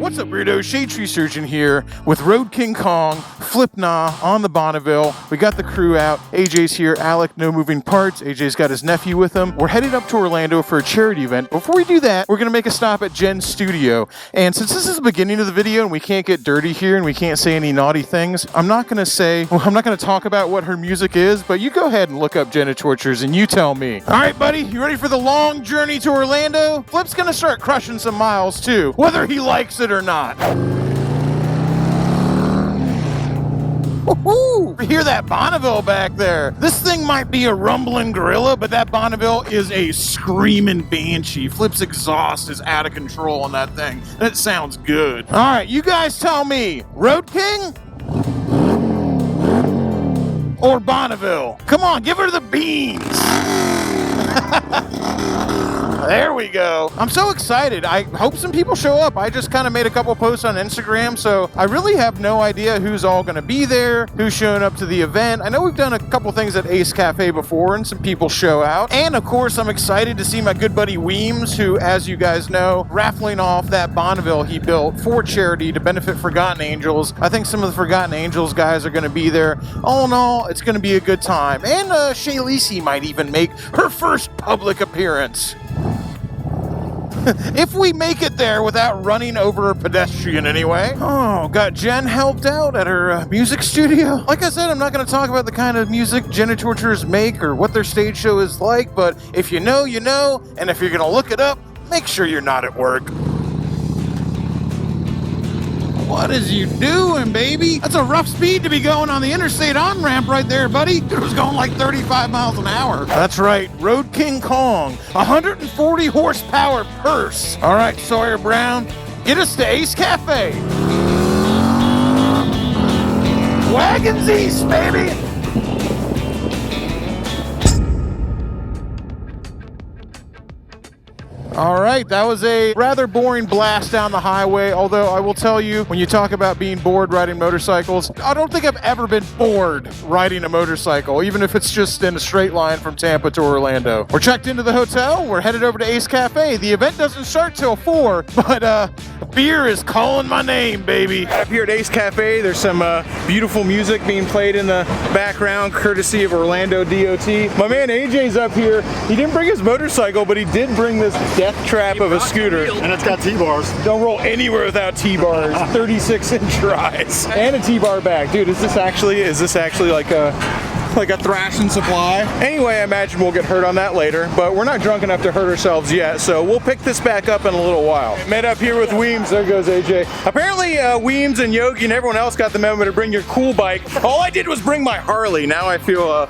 What's up, weirdo? Shadetree Surgeon here with Road King Kong, Flipna on the Bonneville. We got the crew out. AJ's here, Alec, no moving parts. AJ's got his nephew with him. We're headed up to Orlando for a charity event. Before we do that, we're gonna make a stop at Jen's studio. And since this is the beginning of the video and we can't get dirty here and we can't say any naughty things, I'm not gonna talk about what her music is, but you go ahead and look up Jenna Tortures and you tell me. All right, buddy, you ready for the long journey to Orlando? Flip's gonna start crushing some miles too, whether he likes it or not. Woohoo! Hear that Bonneville back there? This thing might be a rumbling gorilla, but that Bonneville is a screaming banshee. Flip's exhaust is out of control on that thing. That sounds good. All right, you guys tell me, Road King or Bonneville? Come on, give her the beans. There we go. I'm so excited. I hope some people show up. I just kind of made a couple posts on Instagram, so I really have no idea who's all going to be there, who's showing up to the event. I know we've done a couple things at Ace Cafe before, and some people show out. And of course, I'm excited to see my good buddy Weems, who, as you guys know, raffling off that Bonneville he built for charity to benefit Forgotten Angels. I think some of the Forgotten Angels guys are going to be there. All in all, it's going to be a good time. And Shay Lisi might even make her first public appearance. If we make it there without running over a pedestrian anyway. Oh, got Jen helped out at her music studio. Like I said, I'm not going to talk about the kind of music Jenna Torturers make or what their stage show is like, but if you know, you know, and if you're going to look it up, make sure you're not at work. What is you doing, baby? That's a rough speed to be going on the interstate on-ramp right there, buddy. It was going like 35 miles an hour. That's right, Road King Kong, 140 horsepower purse. All right, Sawyer Brown, get us to Ace Cafe. Wagons East, baby. All right, that was a rather boring blast down the highway, although I will tell you, when you talk about being bored riding motorcycles, I don't think I've ever been bored riding a motorcycle, even if it's just in a straight line from Tampa to Orlando. We're checked into the hotel, we're headed over to Ace Cafe. The event doesn't start till 4, but beer is calling my name, baby. Up here at Ace Cafe, there's some beautiful music being played in the background, courtesy of Orlando DOT. My man AJ's up here. He didn't bring his motorcycle, but he did bring this death trap of a scooter. And it's got T-bars. Don't roll anywhere without T-bars. 36-inch rise. And a T-bar bag. Dude, is this actually like a thrashing supply? Anyway, I imagine we'll get hurt on that later, but we're not drunk enough to hurt ourselves yet, so we'll pick this back up in a little while. Met up here with Weems. There goes AJ. Apparently, Weems and Yogi and everyone else got the memo to bring your cool bike. All I did was bring my Harley. Now I feel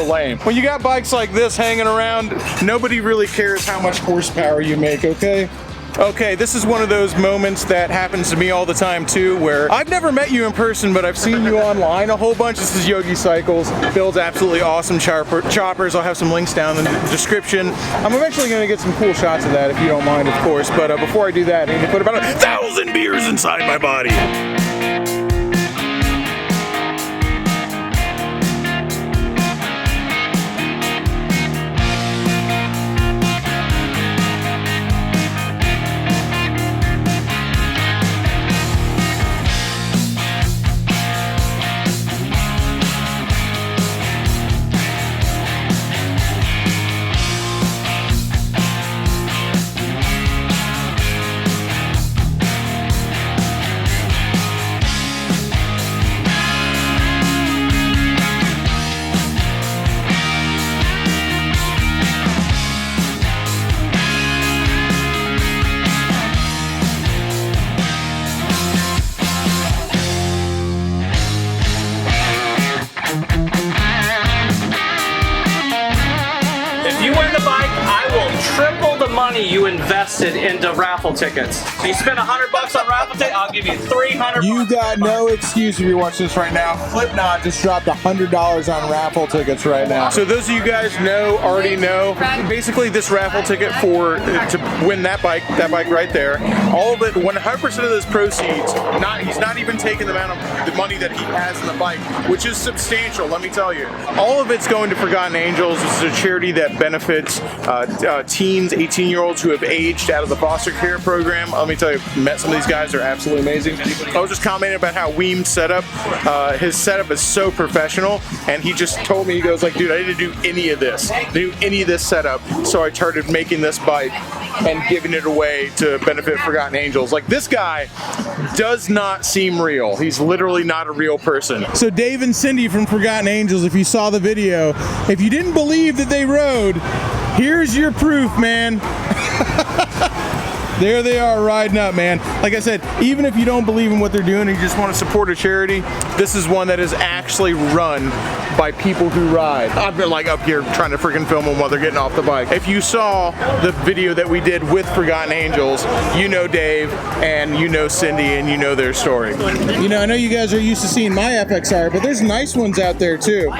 lame. When you got bikes like this hanging around, nobody really cares how much horsepower you make, okay? Okay, this is one of those moments that happens to me all the time too, where I've never met you in person, but I've seen you online a whole bunch. This is Yogi Cycles, builds absolutely awesome choppers. I'll have some links down in the description. I'm eventually going to get some cool shots of that if you don't mind, of course, but before I do that, I need to put about 1,000 beers inside my body. Triple the money you invested into raffle tickets. So you spend $100 on raffle tickets, I'll give you $300. You got no excuse if you're watching this right now. Flipknot just dropped $100 on raffle tickets right now. So those of you guys already know, basically this raffle ticket to win that bike right there, all of it, 100% of those proceeds, he's not even taking the amount of the money that he has in the bike, which is substantial, let me tell you. All of it's going to Forgotten Angels. This is a charity that benefits teens 18 16-year-olds who have aged out of the foster care program. Let me tell you, met some of these guys, are absolutely amazing. I was just commenting about how Weem's setup, his setup is so professional, and he just told me, he goes like, dude, I didn't do any of this, setup, so I started making this bike and giving it away to benefit Forgotten Angels. Like, this guy does not seem real. He's literally not a real person. So Dave and Cindy from Forgotten Angels, if you saw the video, if you didn't believe that they rode, here's your proof, man. There they are riding up, man. Like I said, even if you don't believe in what they're doing and you just want to support a charity, this is one that is actually run by people who ride. I've been like up here trying to freaking film them while they're getting off the bike. If you saw the video that we did with Forgotten Angels, you know Dave and you know Cindy and you know their story. You know, I know you guys are used to seeing my FXR, but there's nice ones out there too.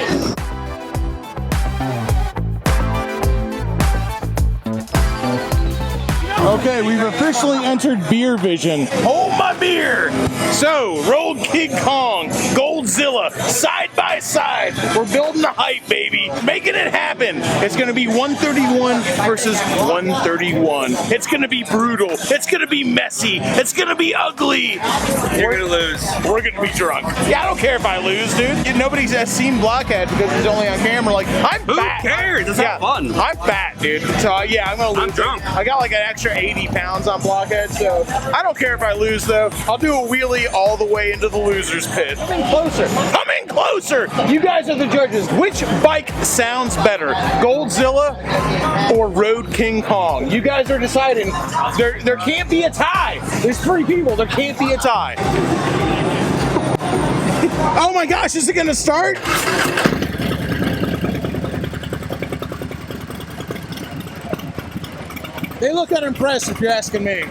Okay, we've officially entered beer vision. Hold my beer! So, Road King Kong, Goldzilla, side by side. We're building the hype, baby. Making it happen. It's gonna be 131 versus 131. It's gonna be brutal. It's gonna be messy. It's gonna be ugly. You're gonna lose. We're gonna be drunk. Yeah, I don't care if I lose, dude. Nobody has seen Blockhead because he's only on camera. Like, I'm fat. Who cares? It's not fun. I'm fat, dude. So, yeah, I'm gonna lose. I'm drunk. I got like an extra 80 pounds on Blockhead, so I don't care if I lose, though. I'll do a wheelie all the way into the loser's pit. Come in closer. Come in closer. You guys are the judges. Which bike sounds better, Goldzilla or Road King Kong? You guys are deciding. There can't be a tie. There's 3 people. There can't be a tie. Oh my gosh, is it gonna start? They look unimpressed if you're asking me.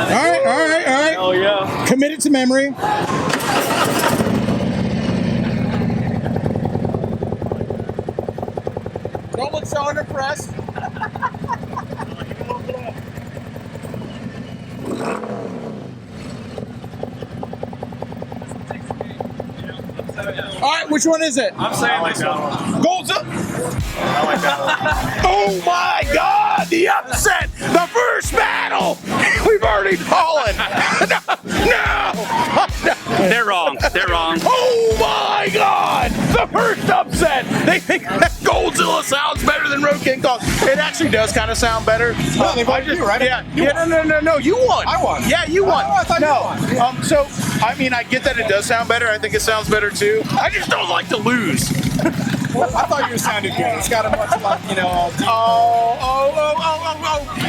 All right. Oh yeah. Commit it to memory. Don't look so unimpressed. All right, which one is it? I'm saying this one. Goldzilla. Oh my God! The upset, the first battle. We've already fallen. No. They're wrong. They're wrong. Oh my God! The first upset. They think that Goldzilla sounds better than Road King Kong. It actually does kind of sound better. No, they both do, right? Yeah. No. You won. I won. Yeah, you won. I thought you won. So I mean, I get that it does sound better. I think it sounds better too. I just don't like to lose. I thought you sounded good. It's got a much like, you know.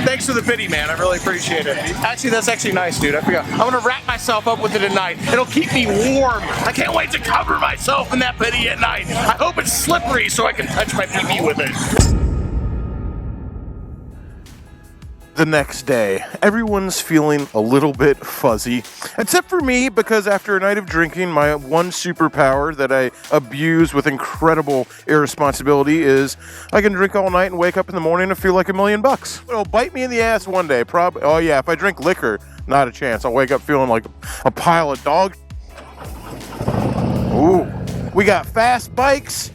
Thanks for the pity, man. I really appreciate it. Actually, that's actually nice, dude. I forgot. I'm gonna wrap myself up with it tonight. It'll keep me warm. I can't wait to cover myself in that pity at night. I hope it's slippery so I can touch my pee-pee with it. The next day, everyone's feeling a little bit fuzzy, except for me, because after a night of drinking, my one superpower that I abuse with incredible irresponsibility is I can drink all night and wake up in the morning and feel like $1 million. It'll bite me in the ass one day, probably. Oh yeah, if I drink liquor, not a chance. I'll wake up feeling like a pile of dog. Ooh, we got fast bikes.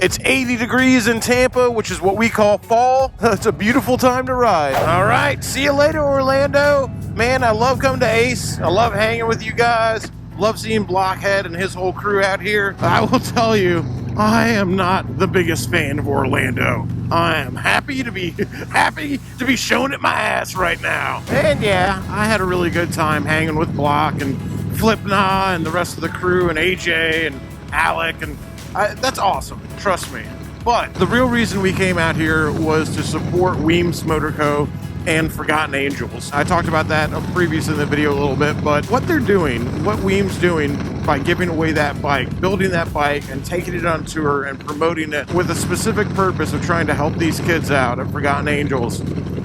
It's 80 degrees in Tampa, which is what we call fall. It's a beautiful time to ride. All right, see you later, Orlando. Man, I love coming to Ace. I love hanging with you guys. Love seeing Blockhead and his whole crew out here. I will tell you, I am not the biggest fan of Orlando. I am happy to be showing it my ass right now. And yeah, I had a really good time hanging with Block and Flipna and the rest of the crew and AJ and Alec, and that's awesome, trust me. But the real reason we came out here was to support Weems Motor Co. and Forgotten Angels. I talked about that previous in the video a little bit, but what they're doing, what Weems doing by giving away that bike, building that bike and taking it on tour and promoting it with a specific purpose of trying to help these kids out at Forgotten Angels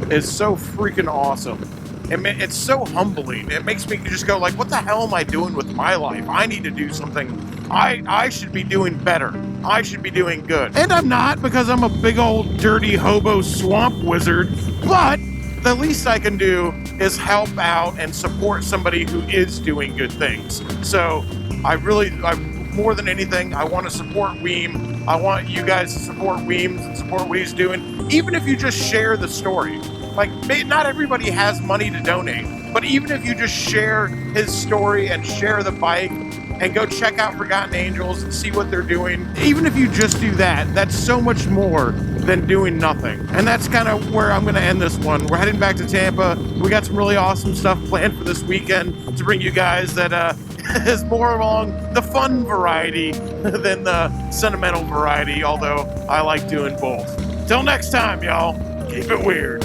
is so freaking awesome. It's so humbling. It makes me just go like, what the hell am I doing with my life? I need to do something. I should be doing better. I should be doing good. And I'm not, because I'm a big old dirty hobo swamp wizard, but the least I can do is help out and support somebody who is doing good things. So I more than anything, I want to support Weem I want you guys to support Weems and support what he's doing, even if you just share the story. Like, not everybody has money to donate, but even if you just share his story and share the bike and go check out Forgotten Angels and see what they're doing, even if you just do that, that's so much more than doing nothing. And that's kind of where I'm going to end this one. We're heading back to Tampa. We got some really awesome stuff planned for this weekend to bring you guys that is more along the fun variety than the sentimental variety, although I like doing both. Till next time, y'all, keep it weird.